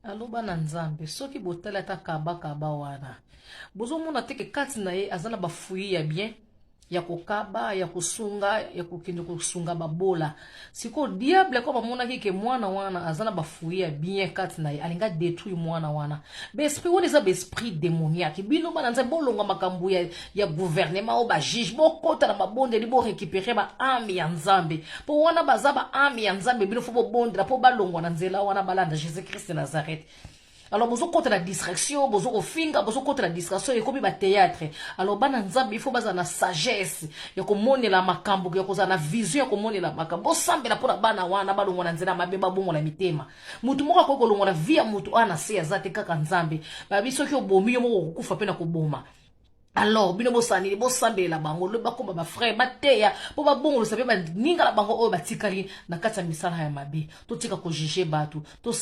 aloba na nzambe soki botala ata kaba wana bozomona teke kati na ye azana bafuyi ya bien ya kokaba ya kusunga ya kokende kusunga babola siko diable ko bamonaki ke mwana wana azana bafuyi ya bien kati na ye alinga détruire mwana wana be esprit woni za be esprit démoniaque bino bana nzambe bolonga makambo ya gouvernement o ba juge bokota na babonde li bo récupérer ba ame ya nzambe po wana baza ba ame ya nzambe bino fo bobondela po balongwa na nzela wana balanda Jésus Christ de Nazareth. Alors bozo contre la distraction, bozo kofinga, bozo contre la distraction et comme ba théâtre. Alors bana nzambe il faut baza na sagesse, ya ko monela makambo, ya ko za na vision ya ko monela makambo. Bo sambela pona bana wana balongo na nzela mabe babongo na mitema. Mutu moko ko kolongo na via mutu ana se azate kaka nzambe. Ba biso ki obomi yo moko kufa pe na koboma. Alors bino bosani bosambela bango le bakoma ba frère bateya po ba bongo sabe ba ninga la bango o batikali na kati ya misala ya mabe to tika ko juger batu to